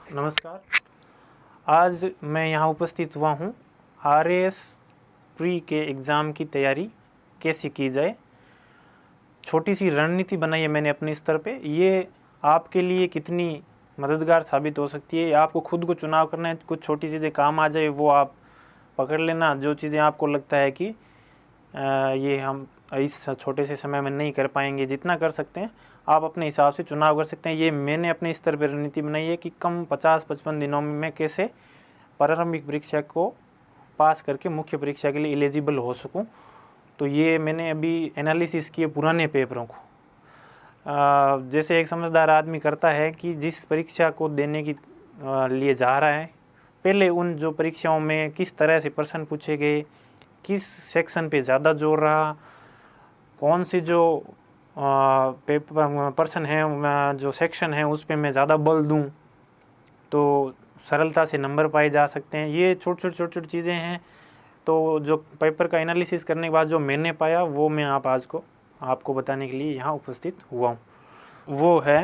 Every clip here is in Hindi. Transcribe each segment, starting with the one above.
नमस्कार। आज मैं यहाँ उपस्थित हुआ हूँ RAS प्री के एग्ज़ाम की तैयारी कैसे की जाए। छोटी सी रणनीति बनाई है मैंने अपने स्तर पे। ये आपके लिए कितनी मददगार साबित हो सकती है, आपको खुद को चुनाव करना है, कुछ छोटी चीज़ें काम आ जाए वो आप पकड़ लेना। जो चीज़ें आपको लगता है कि ये हम इस छोटे से समय में नहीं कर पाएंगे, जितना कर सकते हैं आप अपने हिसाब से चुनाव कर सकते हैं। ये मैंने अपने स्तर पर रणनीति बनाई है कि कम 50-55 दिनों में मैं कैसे प्रारंभिक परीक्षा को पास करके मुख्य परीक्षा के लिए एलिजिबल हो सकूं। तो ये मैंने अभी एनालिसिस किए पुराने पेपरों को। जैसे एक समझदार आदमी करता है कि जिस परीक्षा को देने की लिए जा रहा है, पहले उन जो परीक्षाओं में किस तरह से प्रश्न पूछे गए, किस सेक्शन पे ज़्यादा जोर रहा, कौन सी जो पेपर पर्सन है, जो सेक्शन है उस पे मैं ज़्यादा बल दूं तो सरलता से नंबर पाए जा सकते हैं। ये छोटी चीज़ें हैं। तो जो पेपर का एनालिसिस करने के बाद जो मैंने पाया वो मैं आज को आपको बताने के लिए यहाँ उपस्थित हुआ हूँ। वो है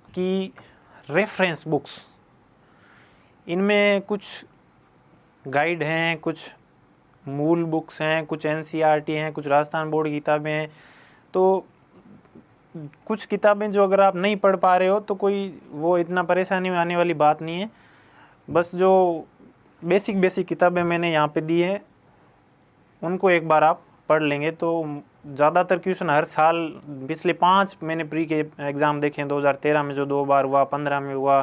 कि रेफरेंस बुक्स, इनमें कुछ गाइड हैं, कुछ मूल बुक्स हैं, कुछ NCERT हैं, कुछ राजस्थान बोर्ड की किताबें हैं। तो कुछ किताबें जो अगर आप नहीं पढ़ पा रहे हो तो कोई वो इतना परेशानी में आने वाली बात नहीं है। बस जो बेसिक किताबें मैंने यहाँ पे दी है उनको एक बार आप पढ़ लेंगे तो ज़्यादातर क्वेश्चन हर साल पिछले 5 मैंने प्री के एग्ज़ाम देखे हैं। 2013 में जो 2 बार हुआ, 15 में हुआ,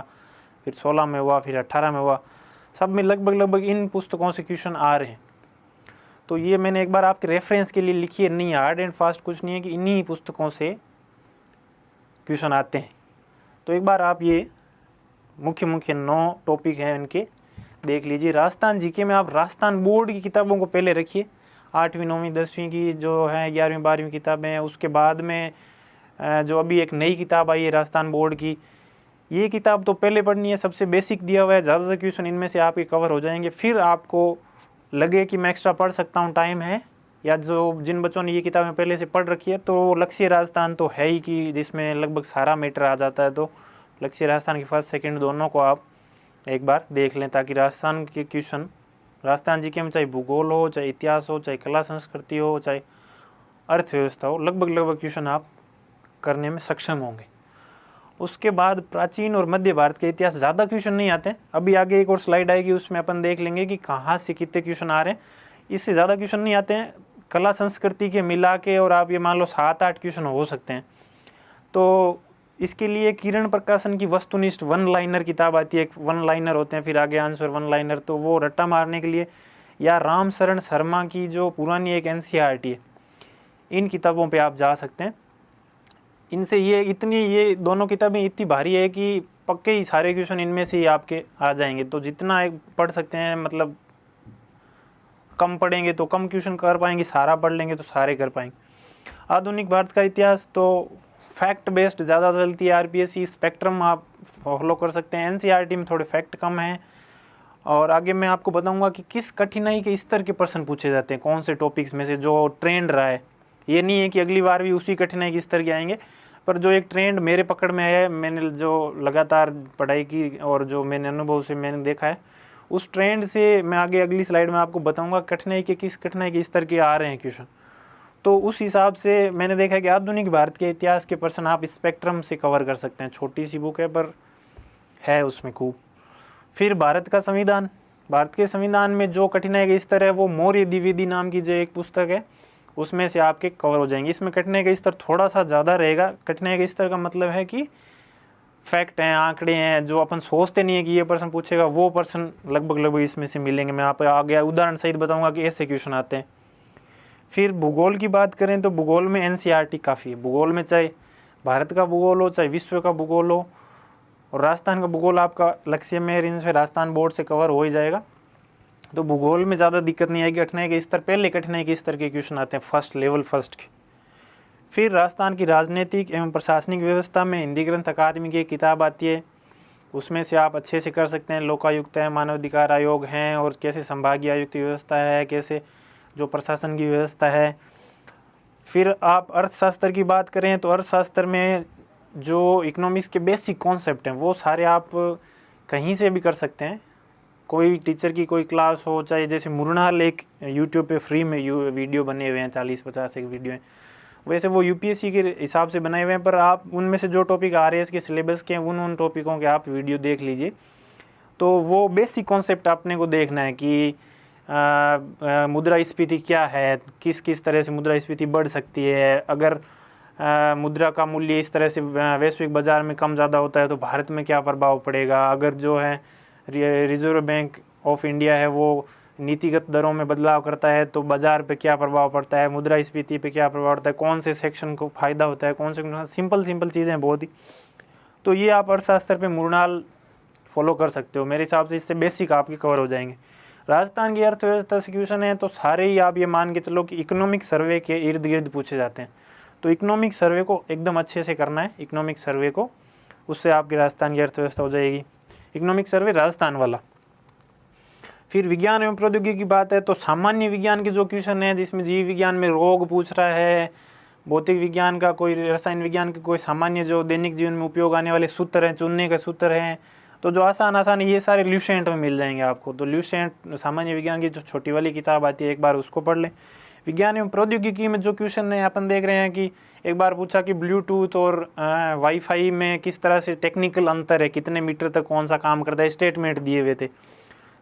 फिर 16 में हुआ, फिर 18 में हुआ, सब में लगभग इन पुस्तकों से क्वेश्चन आ रहे हैं। तो ये मैंने एक बार आपके रेफरेंस के लिए लिखी है, नहीं हार्ड एंड फास्ट कुछ नहीं है कि इन्हीं पुस्तकों से क्वेश्चन आते हैं। तो एक बार आप ये मुख्य 9 टॉपिक हैं इनके देख लीजिए। राजस्थान जीके में आप राजस्थान बोर्ड की किताबों को पहले रखिए, 8वीं 9वीं 10वीं की जो है 11वीं 12वीं किताबें हैं। उसके बाद में जो अभी एक नई किताब आई है राजस्थान बोर्ड की, ये किताब तो पहले पढ़नी है। सबसे बेसिक दिया हुआ है, ज़्यादातर क्वेश्चन इनमें से आपके कवर हो जाएंगे। फिर आपको लगे कि मैं एक्स्ट्रा पढ़ सकता हूँ, टाइम है, या जो जिन बच्चों ने ये किताबें पहले से पढ़ रखी है तो लक्ष्य राजस्थान तो है ही कि जिसमें लगभग सारा मैटर आ जाता है। तो लक्ष्य राजस्थान के फर्स्ट सेकंड दोनों को आप एक बार देख लें, ताकि राजस्थान के क्वेश्चन राजस्थान जीके में चाहे भूगोल हो, चाहे इतिहास हो, चाहे कला संस्कृति हो, चाहे अर्थव्यवस्था हो, लगभग क्वेश्चन आप करने में सक्षम होंगे। उसके बाद प्राचीन और मध्य भारत के इतिहास ज़्यादा क्वेश्चन नहीं आते हैं। अभी आगे एक और स्लाइड आएगी, उसमें अपन देख लेंगे कि कहाँ से कितने क्वेश्चन आ रहे हैं। इससे ज़्यादा क्वेश्चन नहीं आते हैं। कला संस्कृति के मिला के और आप ये मान लो 7-8 क्वेश्चन हो सकते हैं। तो इसके लिए किरण प्रकाशन की वस्तुनिष्ठ 1 लाइनर किताब आती है। 1 लाइनर होते हैं, फिर आगे आंसर 1 लाइनर, तो वो रट्टा मारने के लिए, या राम शरण शर्मा की जो पुरानी एक NCERT है, इन किताबों पे आप जा सकते हैं। इनसे ये दोनों किताबें इतनी भारी है कि पक्के ही सारे क्वेश्चन इनमें से ही आपके आ जाएंगे। तो जितना पढ़ सकते हैं, मतलब कम पढ़ेंगे तो कम क्वेश्चन कर पाएंगे, सारा पढ़ लेंगे तो सारे कर पाएंगे। आधुनिक भारत का इतिहास तो फैक्ट बेस्ड ज़्यादा चलती है। RPSC स्पेक्ट्रम आप फॉलो कर सकते हैं। NCERT में थोड़े फैक्ट कम हैं। और आगे मैं आपको बताऊंगा कि किस कठिनाई के स्तर के प्रश्न पूछे जाते हैं, कौन से टॉपिक्स में से जो ट्रेंड रहा है। ये नहीं है कि अगली बार भी उसी कठिनाई के स्तर के आएंगे, पर जो एक ट्रेंड मेरे पकड़ में है, मैंने जो लगातार पढ़ाई की और जो मैंने अनुभव से मैंने देखा है, उस ट्रेंड से मैं आगे अगली स्लाइड में आपको बताऊंगा किस कठिनाई के स्तर के आ रहे हैं क्वेश्चन। तो उस हिसाब से मैंने देखा है कि आधुनिक भारत के इतिहास के प्रश्न आप स्पेक्ट्रम से कवर कर सकते हैं। छोटी सी बुक है पर है उसमें खूब। फिर भारत का संविधान, भारत के संविधान में जो कठिनाई का स्तर है वो मौर्य द्विवेदी नाम की जो एक पुस्तक है उसमें से आपके कवर हो जाएंगे। इसमें कठिनाई का स्तर थोड़ा सा ज़्यादा रहेगा। कठिनाई का स्तर का मतलब है कि फैक्ट हैं, आंकड़े हैं, जो अपन सोचते नहीं है कि ये प्रश्न पूछेगा, वो प्रश्न लगभग इसमें से मिलेंगे। मैं आप आगे उदाहरण सहित बताऊंगा कि ऐसे क्वेश्चन आते हैं। फिर भूगोल की बात करें तो भूगोल में NCERT काफ़ी है। भूगोल में चाहे भारत का भूगोल हो, चाहे विश्व का भूगोल हो, और राजस्थान का भूगोल आपका लक्ष्य में रेंज में राजस्थान बोर्ड से कवर हो ही जाएगा। तो भूगोल में ज़्यादा दिक्कत नहीं आएगी। कठिनाई के स्तर, पहले कठिनाई के स्तर के क्वेश्चन आते हैं फर्स्ट लेवल के। फिर राजस्थान की राजनीतिक एवं प्रशासनिक व्यवस्था में हिंदी ग्रंथ अकादमी की एक किताब आती है, उसमें से आप अच्छे से कर सकते हैं। लोकायुक्त है, मानवाधिकार आयोग हैं, और कैसे संभागीय आयुक्त की व्यवस्था है, कैसे जो प्रशासन की व्यवस्था है। फिर आप अर्थशास्त्र की बात करें तो अर्थशास्त्र में जो इकोनॉमिक्स के बेसिक कॉन्सेप्ट हैं वो सारे आप कहीं से भी कर सकते हैं। कोई टीचर की कोई क्लास हो, चाहे जैसे मुरनाल एक यूट्यूब पे फ्री में वीडियो बने हुए हैं, 40-50 एक वीडियो हैं, वैसे वो यूपीएससी के हिसाब से बनाए हुए हैं, पर आप उनमें से जो टॉपिक आरएएस के सिलेबस के हैं उन टॉपिकों के आप वीडियो देख लीजिए। तो वो बेसिक कॉन्सेप्ट आपने को देखना है कि मुद्रास्फीति क्या है, किस किस तरह से मुद्रास्फीति बढ़ सकती है, अगर मुद्रा का मूल्य इस तरह से वैश्विक बाज़ार में कम ज़्यादा होता है तो भारत में क्या प्रभाव पड़ेगा, अगर जो है रिजर्व बैंक ऑफ इंडिया है वो नीतिगत दरों में बदलाव करता है तो बाज़ार पे क्या प्रभाव पड़ता है, मुद्रास्फीति पे क्या प्रभाव पड़ता है, कौन से सेक्शन को फ़ायदा होता है, कौन से, सिंपल चीज़ें हैं बहुत ही। तो ये आप अर्थशास्त्र पे मुरनाल फॉलो कर सकते हो, मेरे हिसाब से इससे बेसिक आपके कवर हो जाएंगे। राजस्थान की अर्थव्यवस्था से क्वेश्चन है तो सारे ही आप ये मान के चलो कि इकोनॉमिक सर्वे के इर्द गिर्द पूछे जाते हैं। तो इकोनॉमिक सर्वे को एकदम अच्छे से करना है, इकोनॉमिक सर्वे को, उससे आपकी राजस्थान की अर्थव्यवस्था हो जाएगी। इकोनॉमिक सर्वे राजस्थान वाला। फिर विज्ञान एवं प्रौद्योगिकी की बात है तो सामान्य विज्ञान के जो क्वेश्चन है जिसमें जीव विज्ञान में रोग पूछ रहा है, भौतिक विज्ञान का कोई, रसायन विज्ञान के कोई सामान्य जो दैनिक जीवन में उपयोग आने वाले सूत्र हैं, चुनने के सूत्र हैं, तो जो आसान ये सारे ल्यूसेंट में मिल जाएंगे आपको। तो ल्यूसेंट सामान्य विज्ञान की जो छोटी वाली किताब आती है एक बार उसको पढ़ लें। विज्ञान एवं प्रौद्योगिकी में जो क्वेश्चन है अपन देख रहे हैं कि एक बार पूछा कि ब्लूटूथ और वाईफाई में किस तरह से टेक्निकल अंतर है, कितने मीटर तक कौन सा काम करता है, स्टेटमेंट दिए हुए थे।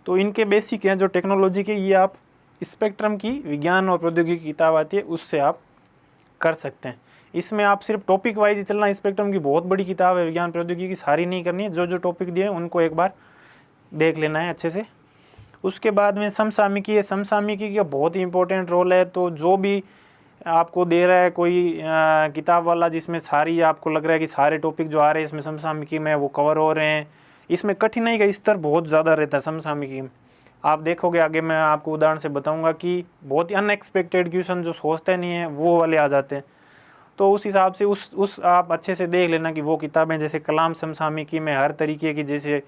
तो इनके बेसिक हैं जो टेक्नोलॉजी के, ये आप स्पेक्ट्रम की विज्ञान और प्रौद्योगिकी किताब आती है उससे आप कर सकते हैं। इसमें आप सिर्फ टॉपिक वाइज ही चलना, स्पेक्ट्रम की बहुत बड़ी किताब है विज्ञान प्रौद्योगिकी की, सारी नहीं करनी है, जो जो टॉपिक दिए उनको एक बार देख लेना है अच्छे से। उसके बाद में समसामयिकी है, समसामयिकी का बहुत ही इंपॉर्टेंट रोल है। तो जो भी आपको दे रहा है कोई किताब वाला जिसमें सारी आपको लग रहा है कि सारे टॉपिक जो आ रहे हैं इसमें समसामयिकी में वो कवर हो रहे हैं, इसमें कठिनाई का स्तर बहुत ज़्यादा रहता है समसामयिकी में। आप देखोगे आगे मैं आपको उदाहरण से बताऊंगा कि बहुत ही अनएक्सपेक्टेड क्वेश्चन जो सोचते नहीं है वो वाले आ जाते हैं। तो उस हिसाब से उस आप अच्छे से देख लेना कि वो किताबें, जैसे कलाम समसामयिकी में हर तरीके की जैसे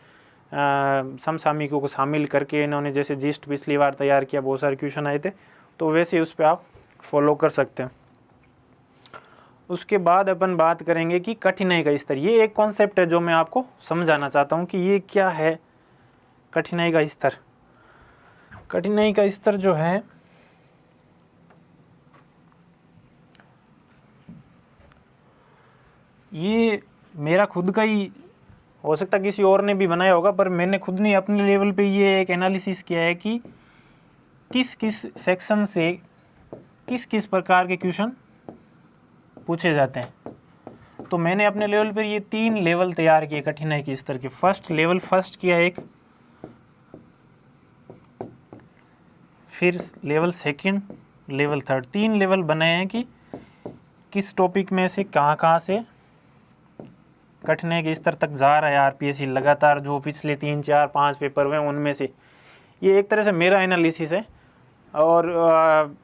समसामयिकों को शामिल करके इन्होंने जैसे जिस्ट पिछली बार तैयार किया, बहुत सारे क्वेश्चन आए थे, तो वैसे उस पर आप फॉलो कर सकते हैं। उसके बाद अपन बात करेंगे कि कठिनाई का स्तर। ये एक कॉन्सेप्ट है जो मैं आपको समझाना चाहता हूँ कि ये क्या है कठिनाई का स्तर। कठिनाई का स्तर जो है ये मेरा खुद का ही हो सकता है, किसी और ने भी बनाया होगा, पर मैंने खुद ने अपने लेवल पे ये एक एनालिसिस किया है कि किस किस सेक्शन से किस किस प्रकार के क्वेश्चन पूछे जाते हैं। तो मैंने अपने लेवल पर ये 3 लेवल तैयार किए कठिनाई के स्तर के। फर्स्ट लेवल फर्स्ट किया एक, फिर level second, level third, 3 level बनाए हैं कि किस टॉपिक में से कहाँ से कठिनाई के स्तर तक जा रहा है आरपीएससी लगातार, जो पिछले 3, 4, 5 पेपर हुए उनमें से। ये एक तरह से मेरा एनालिसिस है। और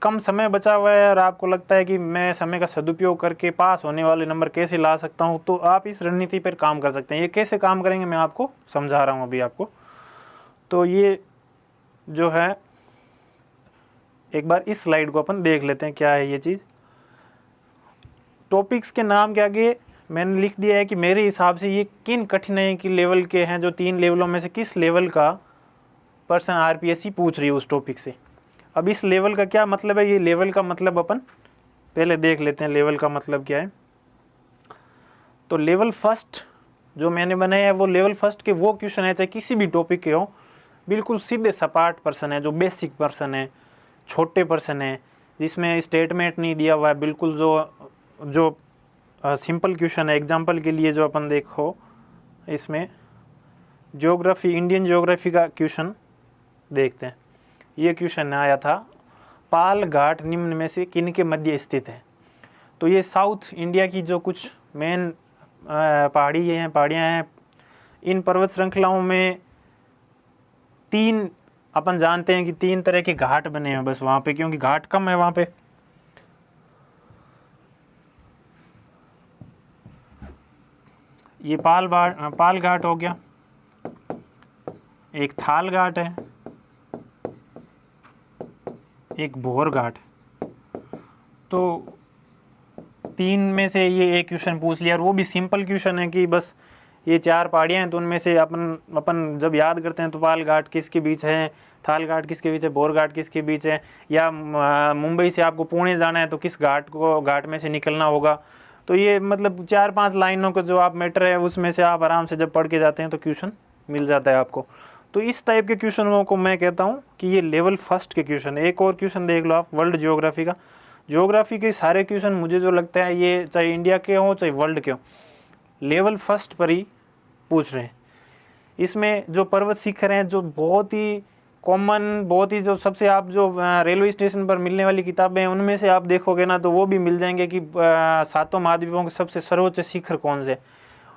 कम समय बचा हुआ है और आपको लगता है कि मैं समय का सदुपयोग करके पास होने वाले नंबर कैसे ला सकता हूँ, तो आप इस रणनीति पर काम कर सकते हैं। ये कैसे काम करेंगे मैं आपको समझा रहा हूँ अभी आपको। तो ये जो है एक बार इस स्लाइड को अपन देख लेते हैं क्या है ये चीज़। टॉपिक्स के नाम के आगे मैंने लिख दिया है कि मेरे हिसाब से ये किन कठिनाई के लेवल के हैं, जो 3 लेवलों में से किस लेवल का पर्सन आरपीएससी पूछ रही है उस टॉपिक से। अब इस लेवल का क्या मतलब है, ये लेवल का मतलब अपन पहले देख लेते हैं लेवल का मतलब क्या है। तो लेवल फर्स्ट जो मैंने बनाया है वो लेवल फर्स्ट के वो क्वेश्चन है, चाहे किसी भी टॉपिक के हो, बिल्कुल सीधे सपाट पर्सन है, जो बेसिक पर्सन है, छोटे पर्सन है, जिसमें स्टेटमेंट नहीं दिया हुआ है, बिल्कुल जो सिंपल क्वेश्चन है। एग्जांपल के लिए जो अपन देखो इसमें ज्योग्राफी, इंडियन ज्योग्राफी का क्वेश्चन देखते हैं। ये क्वेश्चन आया था, पाल घाट निम्न में से किन के मध्य स्थित है। तो ये साउथ इंडिया की जो कुछ मेन पहाड़ियाँ हैं, इन पर्वत श्रृंखलाओं में 3 अपन जानते हैं कि 3 तरह के घाट बने हैं बस वहाँ पे, क्योंकि घाट कम है वहाँ पे। ये पाल घाट हो गया, एक थाल घाट है, एक भोर घाट। तो 3 में से ये एक क्वेश्चन पूछ लिया, और वो भी सिंपल क्वेश्चन है कि बस ये 4 पहाड़ियाँ हैं तो उनमें से अपन जब याद करते हैं तो पाल घाट किसके बीच है, थाल घाट किसके बीच है, बोर घाट किसके बीच है, या मुंबई से आपको पुणे जाना है तो किस घाट में से निकलना होगा। तो ये मतलब 4-5 लाइनों का जो आप मैटर है उसमें से आप आराम से जब पढ़ के जाते हैं तो क्वेश्चन मिल जाता है आपको। तो इस टाइप के क्वेश्चनों को मैं कहता हूँ कि ये लेवल फर्स्ट के क्वेश्चन। एक और क्वेश्चन देख लो आप, वर्ल्ड ज्योग्राफी का। ज्योग्राफी के सारे क्वेश्चन मुझे जो लगता है ये चाहे इंडिया के हों चाहे वर्ल्ड के हों, लेवल फर्स्ट पर ही पूछ रहे हैं। इसमें जो पर्वत शिखर हैं, जो बहुत ही कॉमन, बहुत ही जो सबसे आप जो रेलवे स्टेशन पर मिलने वाली किताबें हैं उनमें से आप देखोगे ना तो वो भी मिल जाएंगे कि 7 महाद्वीपों के सबसे सर्वोच्च शिखर कौन से,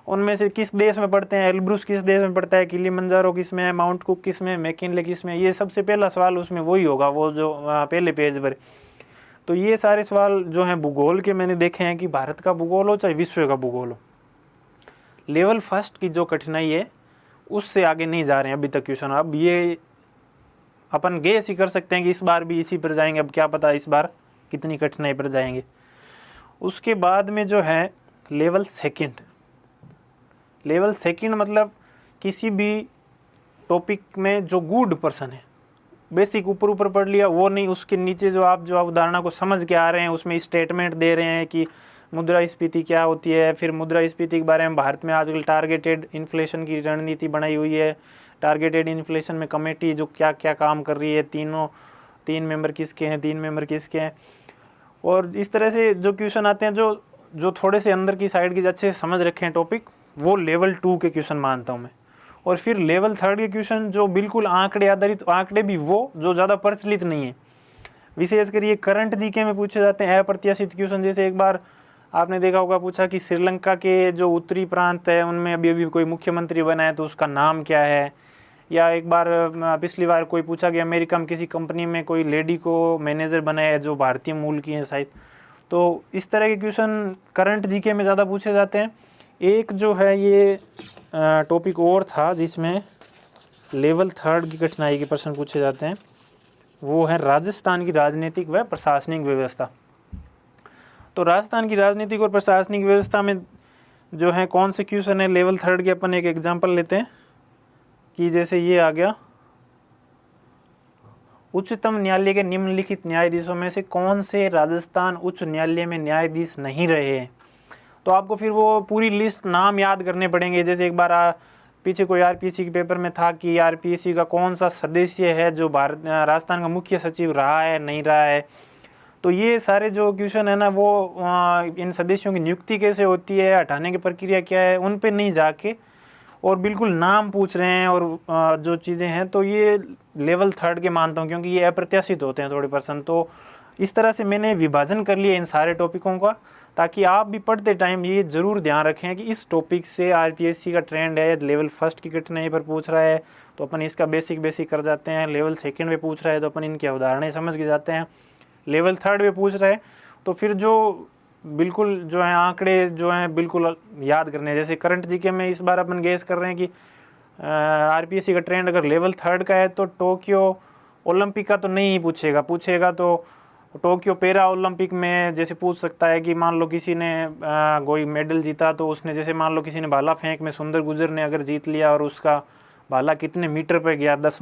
उनमें से किस देश में पड़ते हैं, एल्ब्रुस किस देश में पड़ता है, किलिमंजारो किस में है, माउंट कुक किस में, मैकिनले किस में। ये सबसे पहला सवाल उसमें वही होगा, वो जो पहले पेज पर। तो ये सारे सवाल जो हैं भूगोल के मैंने देखे हैं कि भारत का भूगोल हो चाहे विश्व का भूगोल हो, लेवल फर्स्ट की जो कठिनाई है उससे आगे नहीं जा रहे हैं अभी तक क्वेश्चन। अब ये अपन गेस ही कर सकते हैं कि इस बार भी इसी पर जाएंगे, अब क्या पता इस बार कितनी कठिनाई पर जाएंगे। उसके बाद में जो है लेवल सेकंड। लेवल सेकंड मतलब किसी भी टॉपिक में जो गुड पर्सन है, बेसिक ऊपर ऊपर पढ़ लिया वो नहीं, उसके नीचे जो आप उदाहरणों को समझ के आ रहे हैं उसमें स्टेटमेंट दे रहे हैं कि मुद्रास्फीति क्या होती है, फिर मुद्रास्फीति के बारे में भारत में आजकल टारगेटेड इन्फ्लेशन की रणनीति बनाई हुई है, टारगेटेड इन्फ्लेशन में कमेटी जो क्या क्या काम कर रही है, 3 मेंबर किसके हैं, 3 मेंबर किसके हैं। और इस तरह से जो क्वेश्चन आते हैं जो थोड़े से अंदर की साइड की अच्छे से समझ रखे हैं टॉपिक, वो लेवल 2 के क्वेश्चन मानता हूँ मैं। और फिर लेवल 3 के क्वेश्चन जो बिल्कुल आंकड़े आधारित, आंकड़े भी वो जो ज़्यादा प्रचलित नहीं है, विशेषकर ये करंट जीके में पूछे जाते हैं अप्रत्याशित क्वेश्चन। जैसे एक बार आपने देखा होगा पूछा कि श्रीलंका के जो उत्तरी प्रांत है उनमें अभी कोई मुख्यमंत्री बना है तो उसका नाम क्या है। या एक बार पिछली बार कोई पूछा कि अमेरिका में किसी कंपनी में कोई लेडी को मैनेजर बनाया है जो भारतीय मूल की है शायद। तो इस तरह के क्वेश्चन करंट जीके में ज़्यादा पूछे जाते हैं। एक जो है ये टॉपिक और था जिसमें लेवल 3 की कठिनाई के प्रश्न पूछे जाते हैं, वो है राजस्थान की राजनीतिक व प्रशासनिक व्यवस्था। तो राजस्थान की राजनीतिक और प्रशासनिक व्यवस्था में जो है कौन से क्वेश्चन है लेवल 3 के, अपन एक एग्जांपल लेते हैं कि जैसे ये आ गया, उच्चतम न्यायालय के निम्नलिखित न्यायाधीशों में से कौन से राजस्थान उच्च न्यायालय में न्यायाधीश नहीं रहे हैं। तो आपको फिर वो पूरी लिस्ट नाम याद करने पड़ेंगे। जैसे एक बार पीछे कोई आरपीएससी के पेपर में था कि आरपीएससी का कौन सा सदस्य है जो राजस्थान का मुख्य सचिव रहा है नहीं रहा है। तो ये सारे जो क्वेश्चन है ना वो इन सदस्यों की नियुक्ति कैसे होती है, हटाने की प्रक्रिया क्या है, उन पे नहीं जाके और बिल्कुल नाम पूछ रहे हैं और जो चीज़ें हैं, तो ये लेवल 3 के मानता हूँ क्योंकि ये अप्रत्याशित होते हैं थोड़े पर्सन। तो इस तरह से मैंने विभाजन कर लिया इन सारे टॉपिकों का, ताकि आप भी पढ़ते टाइम ये ज़रूर ध्यान रखें कि इस टॉपिक से आरपीएससी का ट्रेंड है, लेवल 1 की कठिनाई पर पूछ रहा है तो अपन इसका बेसिक कर जाते हैं, लेवल 2 में पूछ रहा है तो अपन इनके उदाहरण समझ के जाते हैं, लेवल 3 में पूछ रहा है तो फिर जो बिल्कुल जो है आंकड़े जो हैं बिल्कुल याद करने। जैसे करंट जीके में इस बार अपन गेस कर रहे हैं कि आरपीएससी का ट्रेंड अगर लेवल 3 का है तो टोक्यो ओलंपिक का तो नहीं पूछेगा तो टोक्यो पैरा ओलंपिक में जैसे पूछ सकता है कि मान लो किसी ने कोई मेडल जीता तो उसने, जैसे मान लो किसी ने भाला फेंक में सुंदर गुजर ने अगर जीत लिया और उसका भाला कितने मीटर पे गया, 10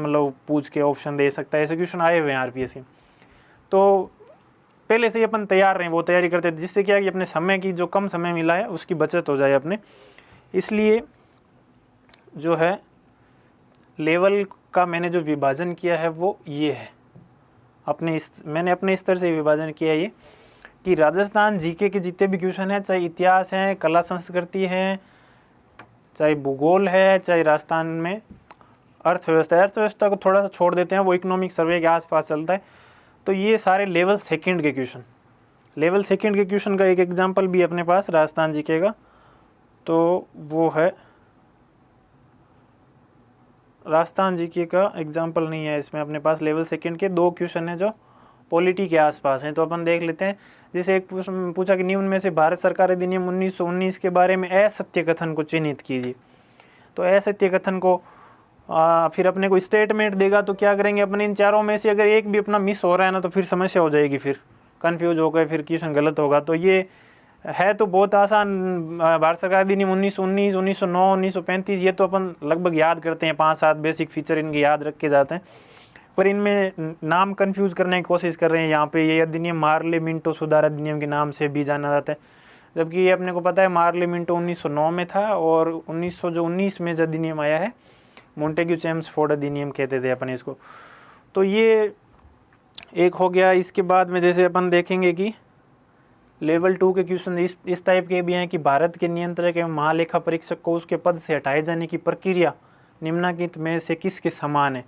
पूछ के ऑप्शन दे सकता है। ऐसे क्वेश्चन आए हुए हैं आरपीएससी। तो पहले से ही अपन तैयार रहें, वो तैयारी करते थे, जिससे क्या कि अपने समय की जो कम समय मिला है उसकी बचत हो जाए अपने। इसलिए जो है लेवल का मैंने जो विभाजन किया है वो ये है, मैंने अपने स्तर से विभाजन किया है ये कि राजस्थान जीके के जितने भी क्वेश्चन हैं, चाहे इतिहास हैं, कला संस्कृति हैं, चाहे भूगोल है, चाहे राजस्थान में अर्थव्यवस्था को थोड़ा सा छोड़ देते हैं, वो इकोनॉमिक सर्वे के आसपास चलता है। तो ये सारे लेवल 2 के क्वेश्चन, लेवल 2 के क्वेश्चन का एक एग्जांपल भी अपने पास राजस्थान जीके का, तो वो है राजस्थान जीके का एग्जांपल नहीं है इसमें अपने पास। लेवल 2 के 2 क्वेश्चन हैं जो पॉलिटी के आसपास हैं, तो अपन देख लेते हैं। जैसे एक पूछा कि निम्न में से भारत सरकार अधिनियम 1919 के बारे में असत्य कथन को चिन्हित कीजिए। तो असत्य कथन को फिर अपने को स्टेटमेंट देगा, तो क्या करेंगे अपने इन चारों में से अगर एक भी अपना मिस हो रहा है ना तो फिर समस्या हो जाएगी, फिर कंफ्यूज हो गए, फिर क्वेश्चन गलत होगा। तो ये है तो बहुत आसान। भारत सरकार अधिनियम 1919, 1909, 1935 ये तो अपन लगभग याद करते हैं, 5-7 बेसिक फीचर इनके याद रख के जाते हैं, पर इनमें नाम कंफ्यूज करने की कोशिश कर रहे हैं। यहाँ पे ये अधिनियम मार्ले मिंटो सुधार अधिनियम के नाम से भी जाना जाता है, जबकि ये अपने को पता है मार्ले मिंटो 1909 में था, और 1919 में जो अधिनियम आया है मोंटेग्यू चेम्सफोर्ड अधिनियम कहते थे अपन इसको। तो ये एक हो गया। इसके बाद में जैसे अपन देखेंगे कि लेवल 2 के क्वेश्चन इस टाइप के भी हैं कि भारत के नियंत्रक एवं महालेखा परीक्षक को उसके पद से हटाए जाने की प्रक्रिया निम्नलिखित में से किसके समान है।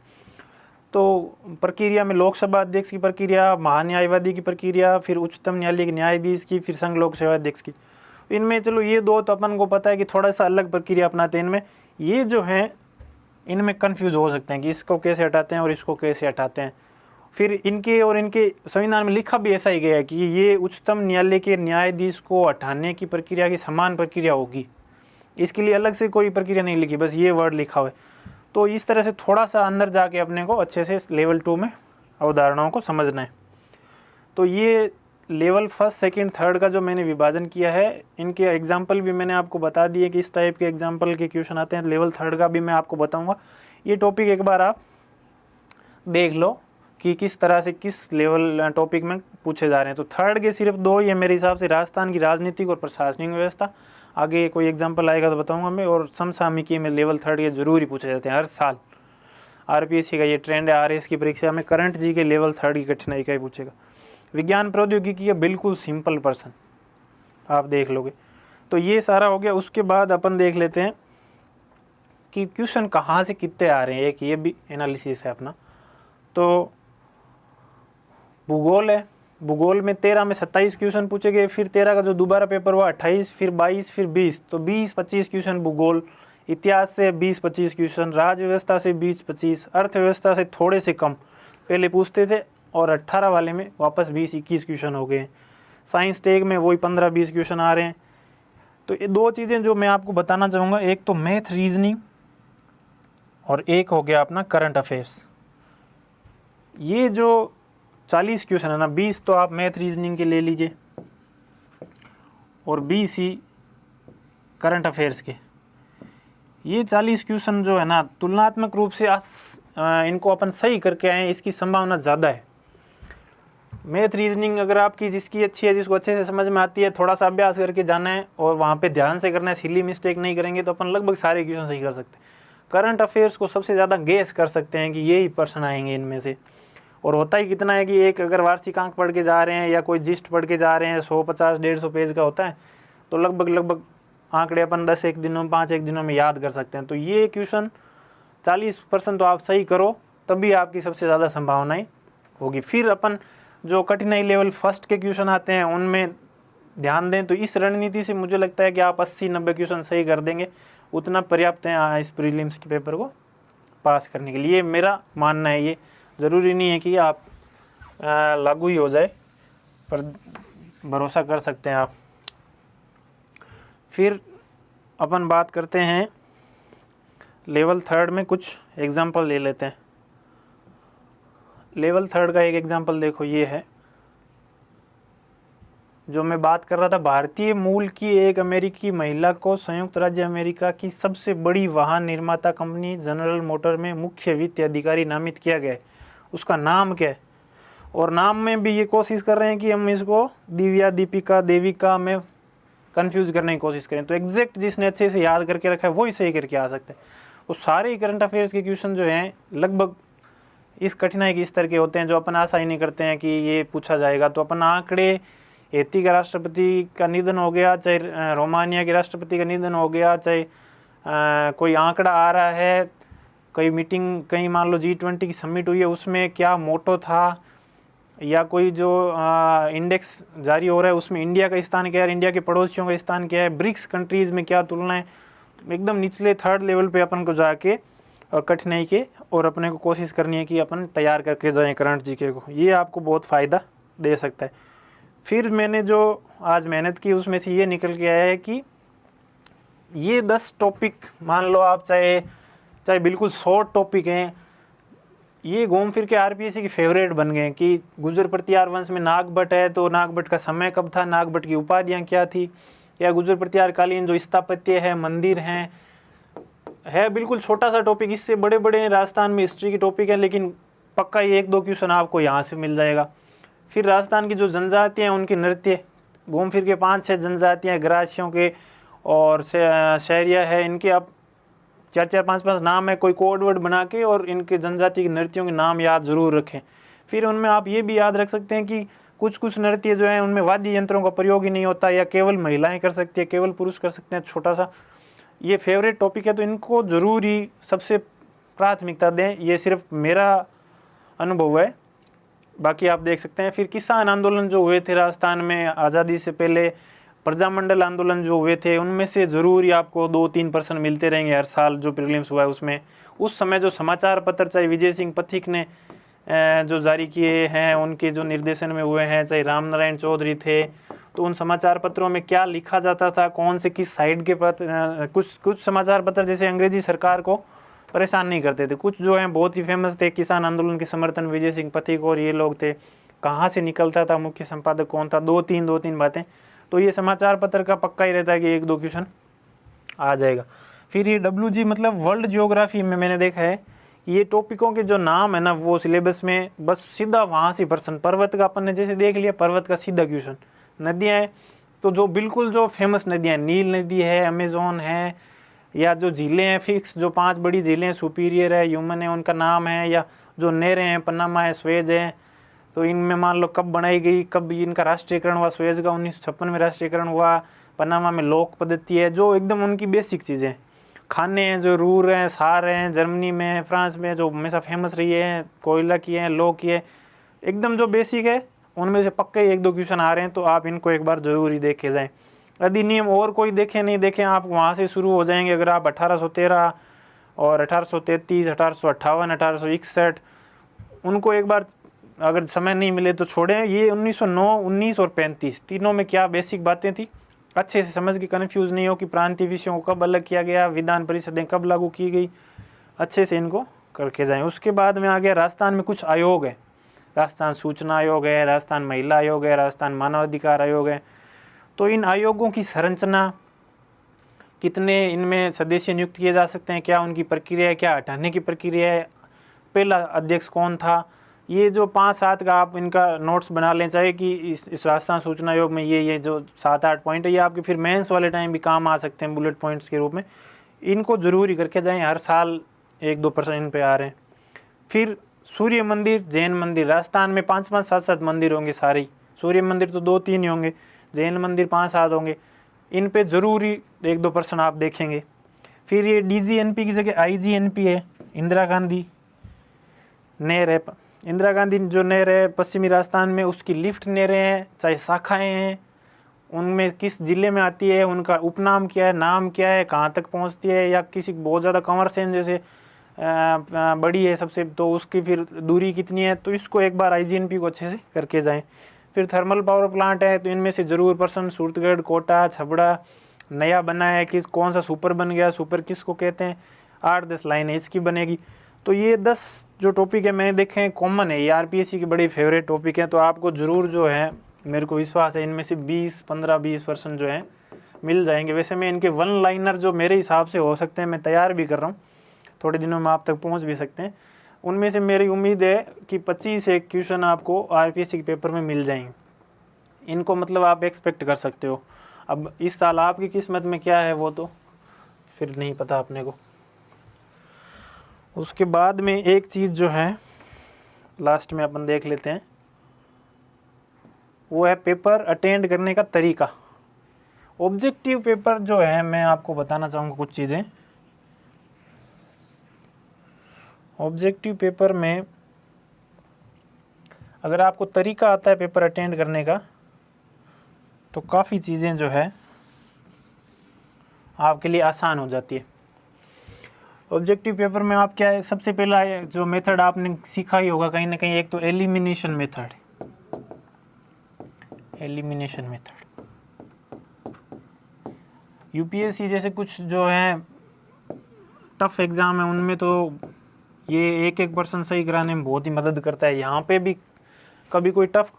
तो प्रक्रिया में लोकसभा अध्यक्ष की प्रक्रिया, महान्यायवादी की प्रक्रिया, फिर उच्चतम न्यायालय के न्यायाधीश की, फिर संघ लोक सेवा अध्यक्ष की। इनमें चलो ये दो तो अपन को पता है कि थोड़ा सा अलग प्रक्रिया अपनाते हैं। इनमें ये जो है इनमें कन्फ्यूज हो सकते हैं कि इसको कैसे हटाते हैं और इसको कैसे हटाते हैं। फिर इनके और इनके संविधान में लिखा भी ऐसा ही गया है कि ये उच्चतम न्यायालय के न्यायाधीश को हटाने की प्रक्रिया की समान प्रक्रिया होगी, इसके लिए अलग से कोई प्रक्रिया नहीं लिखी, बस ये वर्ड लिखा हुआ है। तो इस तरह से थोड़ा सा अंदर जाके अपने को अच्छे से लेवल 2 में अवधारणाओं को समझना है। तो ये लेवल 1, 2, 3 का जो मैंने विभाजन किया है, इनके एग्जाम्पल भी मैंने आपको बता दिए कि इस टाइप के एग्जाम्पल के क्वेश्चन आते हैं। लेवल 3 का भी मैं आपको बताऊंगा। ये टॉपिक एक बार आप देख लो कि किस तरह से किस लेवल टॉपिक में पूछे जा रहे हैं। तो 3 के सिर्फ 2 ये मेरे हिसाब से राजस्थान की राजनीतिक और प्रशासनिक व्यवस्था, आगे कोई एग्जाम्पल आएगा तो बताऊंगा मैं, और समसामयिकी में लेवल 3 के जरूर ही पूछे जाते हैं हर साल। आरपीएससी का ये ट्रेंड है, आरएस की परीक्षा में करंट जी के लेवल 3 की कठिनाई का ही पूछेगा। विज्ञान प्रौद्योगिकी का बिल्कुल सिंपल पर्सन आप देख लोगे। तो ये सारा हो गया। उसके बाद अपन देख लेते हैं कि क्वेश्चन कहाँ से कितने आ रहे हैं, एक ये भी एनालिसिस है अपना। तो भूगोल है, भूगोल में 13 में 27 क्वेश्चन पूछे गए, फिर 13 का जो दोबारा पेपर हुआ 28, फिर 22, फिर 20, तो 20-25 क्वेश्चन भूगोल। इतिहास से 20-25 क्वेश्चन, राज्य व्यवस्था से 20-25, अर्थव्यवस्था से थोड़े से कम पहले पूछते थे, और 18 वाले में वापस 20-21 क्वेश्चन हो गए। साइंस टेक में वही 15-20 क्वेश्चन आ रहे हैं। तो ये दो चीज़ें जो मैं आपको बताना चाहूँगा, एक तो मैथ रीजनिंग और एक हो गया अपना करंट अफेयर्स। ये जो 40 क्वेश्चन है ना, 20 तो आप मैथ रीजनिंग के ले लीजिए और 20 ही करंट अफेयर्स के। ये 40 क्वेश्चन जो है ना, तुलनात्मक रूप से इनको अपन सही करके आए, इसकी संभावना ज़्यादा है। मैथ रीजनिंग अगर आपकी जिसकी अच्छी है, जिसको अच्छे से समझ में आती है, थोड़ा सा अभ्यास करके जाना है और वहाँ पे ध्यान से करना है, सिली मिस्टेक नहीं करेंगे तो अपन लगभग सारे क्वेश्चन सही कर सकते हैं। करंट अफेयर्स को सबसे ज़्यादा गेस कर सकते हैं कि ये ही प्रश्न आएंगे इनमें से। और होता ही कितना है कि एक अगर वार्षिकांक पढ़ के जा रहे हैं या कोई जिस्ट पढ़ के जा रहे हैं, 150-150 पेज का होता है, तो लगभग आंकड़े अपन 10 एक दिनों में, 5 एक दिनों में याद कर सकते हैं। तो ये क्वेश्चन 40% तो आप सही करो, तभी आपकी सबसे ज़्यादा संभावनाएं होगी। फिर अपन जो कठिनाई लेवल 1 के क्वेश्चन आते हैं उनमें ध्यान दें। तो इस रणनीति से मुझे लगता है कि आप 80-90 क्वेश्चन सही कर देंगे, उतना पर्याप्त है इस प्रीलिम्स के पेपर को पास करने के लिए। मेरा मानना है, ये ज़रूरी नहीं है कि आप लागू ही हो जाए, पर भरोसा कर सकते हैं आप। फिर अपन बात करते हैं लेवल 3 में, कुछ एग्जाम्पल ले लेते हैं। लेवल 3 का एक एग्जाम्पल देखो, ये है जो मैं बात कर रहा था। भारतीय मूल की एक अमेरिकी महिला को संयुक्त राज्य अमेरिका की सबसे बड़ी वाहन निर्माता कंपनी जनरल मोटर में मुख्य वित्तीय अधिकारी नामित किया गया है। उसका नाम क्या है? और नाम में भी ये कोशिश कर रहे हैं कि हम इसको दिव्या, दीपिका, देविका में कंफ्यूज करने की कोशिश करें। तो एग्जैक्ट जिसने अच्छे से याद करके रखा है वही सही करके आ सकता है। तो सारे ही करंट अफेयर्स के क्वेश्चन जो हैं लगभग इस कठिनाई के स्तर के होते हैं, जो अपन आशा ही नहीं करते हैं कि ये पूछा जाएगा। तो अपन आंकड़े, हैती का राष्ट्रपति का निधन हो गया, चाहे रोमानिया के राष्ट्रपति का निधन हो गया, चाहे कोई आंकड़ा आ रहा है, कोई मीटिंग, कहीं मान लो G20 की समिट हुई है, उसमें क्या मोटो था, या कोई जो इंडेक्स जारी हो रहा है उसमें इंडिया का स्थान क्या है, इंडिया के पड़ोसियों का स्थान क्या है, ब्रिक्स कंट्रीज़ में क्या तुलना है। एकदम निचले 3rd लेवल पे अपन को जाके और कठिनाई के, और अपने को कोशिश करनी है कि अपन तैयार करके जाएं करंट जीके को। ये आपको बहुत फ़ायदा दे सकता है। फिर मैंने जो आज मेहनत की उसमें से ये निकल के आया है कि ये 10 टॉपिक मान लो आप, चाहे बिल्कुल शॉर्ट टॉपिक हैं, ये घूम फिर के आरपीएससी की फेवरेट बन गए कि गुर्जर प्रतिहार वंश में नागभट्ट है तो नागभट्ट का समय कब था, नागभट्ट की उपाधियाँ क्या थी, या गुर्जर प्रतिहार कालीन जो स्थापत्य है, मंदिर हैं, है बिल्कुल छोटा सा टॉपिक। इससे बड़े बड़े राजस्थान में हिस्ट्री की टॉपिक है, लेकिन पक्का ये 1-2 क्वेश्चन आपको यहाँ से मिल जाएगा। फिर राजस्थान की जो जनजातियाँ हैं उनके नृत्य, घूम फिर के 5-6 जनजातियाँ ग्रासियों के और शहरिया है, इनके आप 4-4, 5-5 नाम है, कोई कोड वर्ड बना के और इनके जनजाति के नृत्यों के नाम याद ज़रूर रखें। फिर उनमें आप ये भी याद रख सकते हैं कि कुछ कुछ नृत्य जो है उनमें वाद्य यंत्रों का प्रयोग ही नहीं होता, या केवल महिलाएं कर सकती है, केवल पुरुष कर सकते हैं। छोटा सा ये फेवरेट टॉपिक है, तो इनको ज़रूर ही सबसे प्राथमिकता दें। ये सिर्फ मेरा अनुभव है, बाकी आप देख सकते हैं। फिर किसान आंदोलन जो हुए थे राजस्थान में आज़ादी से पहले, प्रजामंडल आंदोलन जो हुए थे, उनमें से ज़रूर ही आपको 2-3% मिलते रहेंगे हर साल जो प्रीलिम्स हुआ है उसमें। उस समय जो समाचार पत्र चाहे विजय सिंह पथिक ने जो जारी किए हैं, उनके जो निर्देशन में हुए हैं, चाहे रामनारायण चौधरी थे, तो उन समाचार पत्रों में क्या लिखा जाता था, कौन से किस साइड के पत्र, कुछ समाचार पत्र जैसे अंग्रेजी सरकार को परेशान नहीं करते थे, कुछ जो हैं बहुत ही फेमस थे किसान आंदोलन के समर्थन, विजय सिंह पथिक और ये लोग थे। कहाँ से निकलता था, मुख्य संपादक कौन था, 2-3 बातें। तो ये समाचार पत्र का पक्का ही रहता है कि 1-2 क्वेश्चन आ जाएगा। फिर ये WG मतलब वर्ल्ड जियोग्राफी में मैंने देखा है ये टॉपिकों के जो नाम है ना, वो सिलेबस में बस सीधा वहाँ से प्रश्न। पर्वत का अपन ने जैसे देख लिया, पर्वत का सीधा क्वेश्चन। नदियाँ हैं तो जो बिल्कुल जो फेमस नदियाँ, नील नदी है, अमेजोन है, या जो झीलें हैं फिक्स, जो 5 बड़ी झीलें, सुपीरियर है, ह्यूमन है, उनका नाम है, या जो नहरें हैं, पन्नामा है, स्वेज है, तो इनमें मान लो कब बनाई गई, कब इनका राष्ट्रीयकरण हुआ। स्वेज का 1956 में राष्ट्रीयकरण हुआ, पनामा में लोक पद्धति है, जो एकदम उनकी बेसिक चीज़ें। खाने हैं जो रूर हैं, सार हैं, जर्मनी में, फ्रांस में जो हमेशा फेमस रही है, कोयला की है, लो की है, एकदम जो बेसिक है उनमें से पक्के 1-2 क्वेश्चन आ रहे हैं, तो आप इनको एक बार ज़रूर ही देखे जाएँ। अधिनियम और कोई देखें नहीं देखें, आप वहाँ से शुरू हो जाएंगे। अगर आप 1813 और 1833, 1858, 1861 उनको एक बार अगर समय नहीं मिले तो छोड़ें। ये 1909, 19 और 35 तीनों में क्या बेसिक बातें थी, अच्छे से समझ के कन्फ्यूज़ नहीं हो कि प्रांतीय विषयों को कब अलग किया गया, विधान परिषदें कब लागू की गई, अच्छे से इनको करके जाएं। उसके बाद में आ गया राजस्थान में कुछ आयोग है, राजस्थान सूचना आयोग है, राजस्थान महिला आयोग है, राजस्थान मानवाधिकार आयोग है। तो इन आयोगों की संरचना, कितने इनमें सदस्य नियुक्त किए जा सकते हैं, क्या उनकी प्रक्रिया है, क्या हटाने की प्रक्रिया है, पहला अध्यक्ष कौन था, ये जो 5-7 का आप इनका नोट्स बना लें, चाहे कि इस राजस्थान सूचना आयोग में ये जो 7-8 पॉइंट है, ये आपके फिर मेंस वाले टाइम भी काम आ सकते हैं बुलेट पॉइंट्स के रूप में। इनको ज़रूर ही करके जाएं, हर साल 1-2% इन पे आ रहे हैं। फिर सूर्य मंदिर, जैन मंदिर, राजस्थान में 5-5, 7-7 मंदिर होंगे सारे ही। सूर्य मंदिर तो 2-3 ही होंगे, जैन मंदिर 5-7 होंगे। इन पे ज़रूरी 1-2% आप देखेंगे। फिर ये DGNP की जगह IGNP है, इंदिरा गांधी नहर है। इंदिरा गांधी जो नहर है पश्चिमी राजस्थान में, उसकी लिफ्ट नहरें हैं, चाहे शाखाएं हैं, उनमें किस जिले में आती है, उनका उपनाम क्या है, नाम क्या है, कहाँ तक पहुँचती है, या किसी बहुत ज़्यादा कंवर सेन जैसे बड़ी है सबसे, तो उसकी फिर दूरी कितनी है, तो इसको एक बार IGNP को अच्छे से करके जाएं। फिर थर्मल पावर प्लांट है, तो इनमें से ज़रूर पर्सन सूरतगढ़, कोटा, छबड़ा नया बना है, किस कौन सा सुपर बन गया, सुपर किसको कहते हैं, 8-10 लाइनें इसकी बनेगी। तो ये 10 जो टॉपिक है मैंने देखे हैं कॉमन है, ये आरपीएससी की बड़ी फेवरेट टॉपिक है, तो आपको ज़रूर जो है, मेरे को विश्वास है इनमें से 15-20% जो है मिल जाएंगे। वैसे मैं इनके 1 लाइनर जो मेरे हिसाब से हो सकते हैं, मैं तैयार भी कर रहा हूँ, थोड़े दिनों में आप तक पहुँच भी सकते हैं। उनमें से मेरी उम्मीद है कि 25 क्वेश्चन आपको आरपीएससी के पेपर में मिल जाएंगे। इनको मतलब आप एक्सपेक्ट कर सकते हो। अब इस साल आपकी किस्मत में क्या है वो तो फिर नहीं पता अपने को। उसके बाद में एक चीज़ जो है लास्ट में अपन देख लेते हैं, वो है पेपर अटेंड करने का तरीका। ऑब्जेक्टिव पेपर जो है, मैं आपको बताना चाहूँगा कुछ चीज़ें। ऑब्जेक्टिव पेपर में अगर आपको तरीका आता है पेपर अटेंड करने का, तो काफ़ी चीज़ें जो है आपके लिए आसान हो जाती है। ऑब्जेक्टिव पेपर में आप क्या है, सबसे पहला जो मेथड आपने सीखा ही होगा कहीं ना कहीं, एक तो elimination method. Elimination method UPSC जैसे कुछ जो है टफ एग्ज़ाम है उनमें तो ये एक एक पर्सन सही कराने में बहुत ही मदद करता है। यहाँ पे भी कभी कोई टफ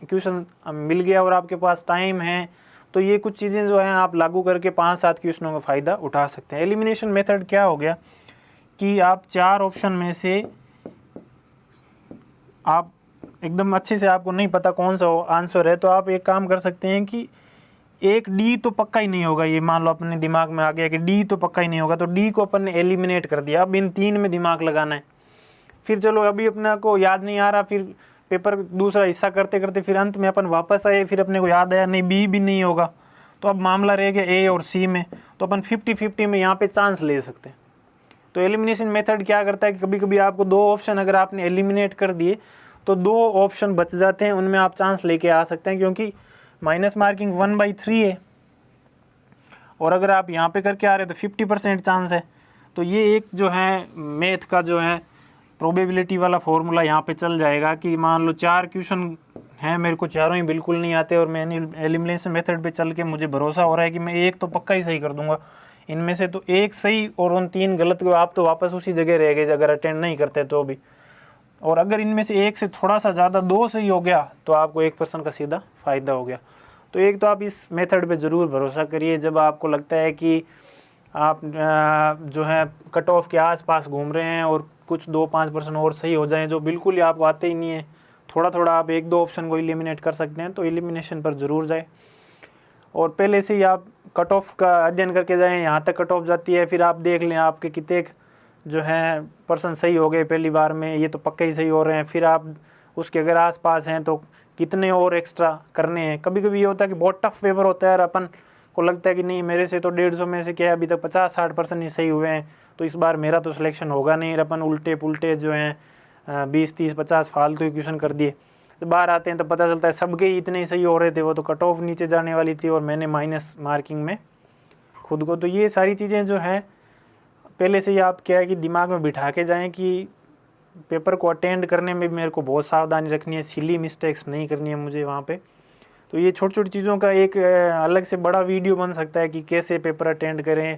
क्वेश्चन मिल गया और आपके पास टाइम है तो ये कुछ चीज़ें जो हैं आप लागू करके 5-7 क्वेश्चनों का फ़ायदा उठा सकते हैं। एलिमिनेशन मेथड क्या हो गया कि आप 4 ऑप्शन में से आप एकदम अच्छे से आपको नहीं पता कौन सा आंसर है, तो आप एक काम कर सकते हैं कि एक डी तो पक्का ही नहीं होगा, ये मान लो अपने दिमाग में आ गया कि डी तो पक्का ही नहीं होगा, तो डी को अपन ने एलिमिनेट कर दिया। अब इन 3 में दिमाग लगाना है। फिर चलो अभी अपने को याद नहीं आ रहा, फिर पेपर दूसरा हिस्सा करते करते फिर अंत में अपन वापस आए, फिर अपने को याद आया नहीं बी भी नहीं होगा, तो अब मामला रह गया ए और सी में, तो अपन 50-50 में यहाँ पे चांस ले सकते हैं। तो एलिमिनेशन मेथड क्या करता है कि कभी कभी आपको 2 ऑप्शन अगर आपने एलिमिनेट कर दिए तो 2 ऑप्शन बच जाते हैं, उनमें आप चांस लेके आ सकते हैं, क्योंकि माइनस मार्किंग 1/3 है और अगर आप यहाँ पे करके आ रहे हैं तो 50% चांस है। तो ये एक जो है मैथ का जो है प्रोबेबिलिटी वाला फॉर्मूला यहाँ पे चल जाएगा कि मान लो 4 क्वेश्चन हैं, मेरे को चारों ही बिल्कुल नहीं आते और मैंने एलिमिनेशन मेथड पे चल के मुझे भरोसा हो रहा है कि मैं एक तो पक्का ही सही कर दूंगा, इनमें से तो एक सही और उन 3 गलत को आप तो वापस उसी जगह रह गए अगर अटेंड नहीं करते तो भी। और अगर इनमें से एक से थोड़ा सा ज़्यादा 2 सही हो गया तो आपको 1% का सीधा फ़ायदा हो गया। तो एक तो आप इस मेथड पे ज़रूर भरोसा करिए जब आपको लगता है कि आप जो है कट ऑफ के आसपास घूम रहे हैं और कुछ 2-5% और सही हो जाएं जो बिल्कुल ही आपको आते ही नहीं है, थोड़ा थोड़ा आप 1-2 ऑप्शन को एलिमिनेट कर सकते हैं, तो एलिमिनेशन पर ज़रूर जाए। और पहले से ही आप कट ऑफ का अध्ययन करके जाएं, यहाँ तक कट ऑफ जाती है, फिर आप देख लें आपके कितने जो हैं पर्सन सही हो गए पहली बार में, ये तो पक्का ही सही हो रहे हैं, फिर आप उसके अगर आसपास हैं तो कितने और एक्स्ट्रा करने हैं। कभी कभी ये होता है कि बहुत टफ पेपर होता है और अपन को लगता है कि नहीं मेरे से तो 150 में से क्या है अभी तक 50-60% ही सही हुए हैं, तो इस बार मेरा तो सिलेक्शन होगा नहीं, और अपन उल्टे पुल्टे जो हैं 20-30-50 फालतू ही क्वेश्चन कर दिए, तो बाहर आते हैं तो पता चलता है सबके ही इतने ही सही हो रहे थे, वो तो कट ऑफ नीचे जाने वाली थी और मैंने माइनस मार्किंग में खुद को। तो ये सारी चीज़ें जो हैं पहले से ही आप क्या है कि दिमाग में बिठा के जाएं कि पेपर को अटेंड करने में भी मेरे को बहुत सावधानी रखनी है, सिली मिस्टेक्स नहीं करनी है मुझे वहाँ पे। तो ये छोटी छोटी चीज़ों का एक अलग से बड़ा वीडियो बन सकता है कि कैसे पेपर अटेंड करें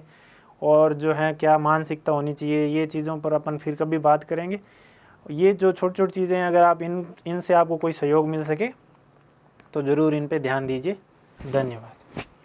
और जो है क्या मानसिकता होनी चाहिए, ये चीज़ों पर अपन फिर कभी बात करेंगे। ये जो छोटी छोटी चीज़ें हैं अगर आप इनसे आपको कोई सहयोग मिल सके तो ज़रूर इन पे ध्यान दीजिए। धन्यवाद।